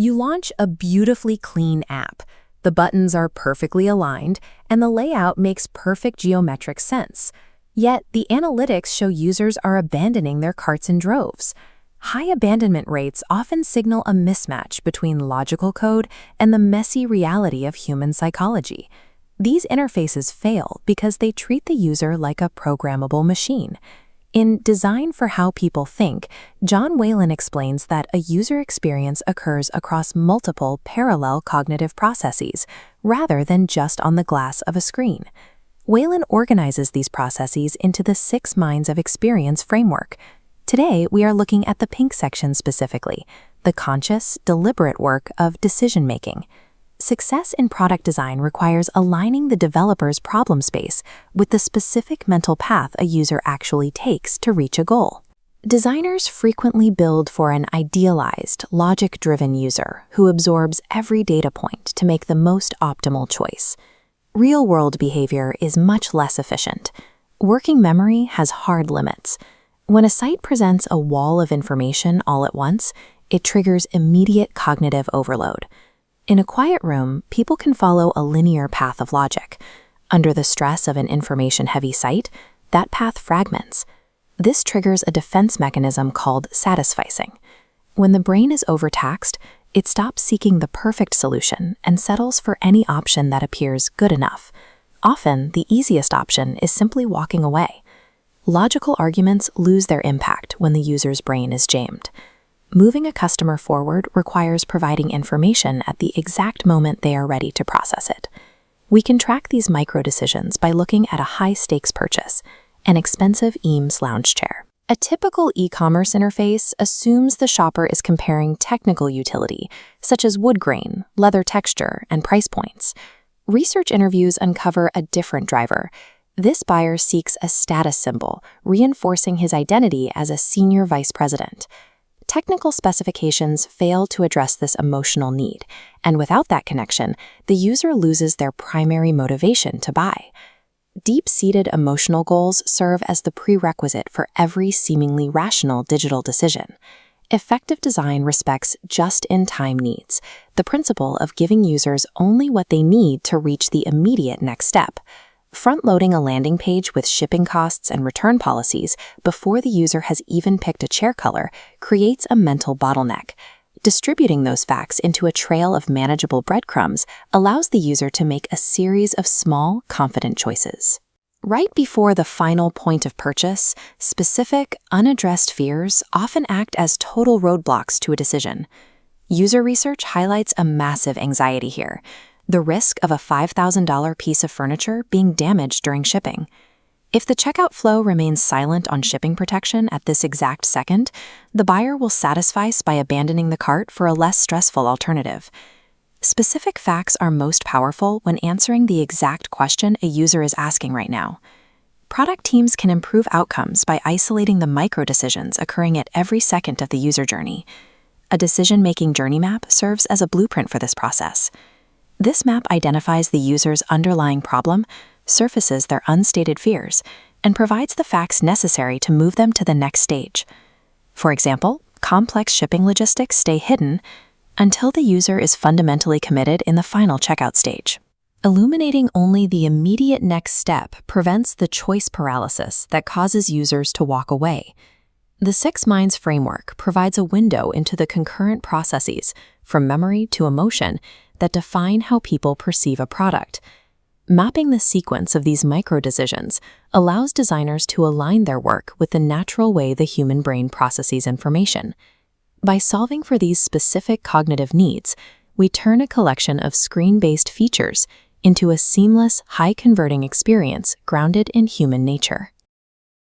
You launch a beautifully clean app. The buttons are perfectly aligned, and the layout makes perfect geometric sense. Yet, the analytics show users are abandoning their carts in droves. High abandonment rates often signal a mismatch between logical code and the messy reality of human psychology. These interfaces fail because they treat the user like a programmable machine. In Design for How People Think, John Whalen explains that a user experience occurs across multiple parallel cognitive processes, rather than just on the glass of a screen. Whalen organizes these processes into the 6 Minds of Experience framework. Today, we are looking at the pink section specifically, the conscious, deliberate work of decision-making. Success in product design requires aligning the developer's problem space with the specific mental path a user actually takes to reach a goal. Designers frequently build for an idealized, logic-driven user who absorbs every data point to make the most optimal choice. Real-world behavior is much less efficient. Working memory has hard limits. When a site presents a wall of information all at once, it triggers immediate cognitive overload. In a quiet room, people can follow a linear path of logic. Under the stress of an information-heavy site, that path fragments. This triggers a defense mechanism called satisficing. When the brain is overtaxed, it stops seeking the perfect solution and settles for any option that appears good enough. Often, the easiest option is simply walking away. Logical arguments lose their impact when the user's brain is jammed. Moving a customer forward requires providing information at the exact moment they are ready to process it. We can track these micro-decisions by looking at a high-stakes purchase, an expensive Eames lounge chair. A typical e-commerce interface assumes the shopper is comparing technical utility, such as wood grain, leather texture, and price points. Research interviews uncover a different driver. This buyer seeks a status symbol, reinforcing his identity as a senior vice president. Technical specifications fail to address this emotional need, and without that connection, the user loses their primary motivation to buy. Deep-seated emotional goals serve as the prerequisite for every seemingly rational digital decision. Effective design respects just-in-time needs, the principle of giving users only what they need to reach the immediate next step. Front-loading a landing page with shipping costs and return policies before the user has even picked a chair color creates a mental bottleneck. Distributing those facts into a trail of manageable breadcrumbs allows the user to make a series of small, confident choices. Right before the final point of purchase, specific, unaddressed fears often act as total roadblocks to a decision. User research highlights a massive anxiety here: the risk of a $5,000 piece of furniture being damaged during shipping. If the checkout flow remains silent on shipping protection at this exact second, the buyer will satisfice by abandoning the cart for a less stressful alternative. Specific facts are most powerful when answering the exact question a user is asking right now. Product teams can improve outcomes by isolating the micro-decisions occurring at every second of the user journey. A decision-making journey map serves as a blueprint for this process. This map identifies the user's underlying problem, surfaces their unstated fears, and provides the facts necessary to move them to the next stage. For example, complex shipping logistics stay hidden until the user is fundamentally committed in the final checkout stage. Illuminating only the immediate next step prevents the choice paralysis that causes users to walk away. The 6 Minds framework provides a window into the concurrent processes, from memory to emotion, that define how people perceive a product. Mapping the sequence of these micro-decisions allows designers to align their work with the natural way the human brain processes information. By solving for these specific cognitive needs, we turn a collection of screen-based features into a seamless, high-converting experience grounded in human nature.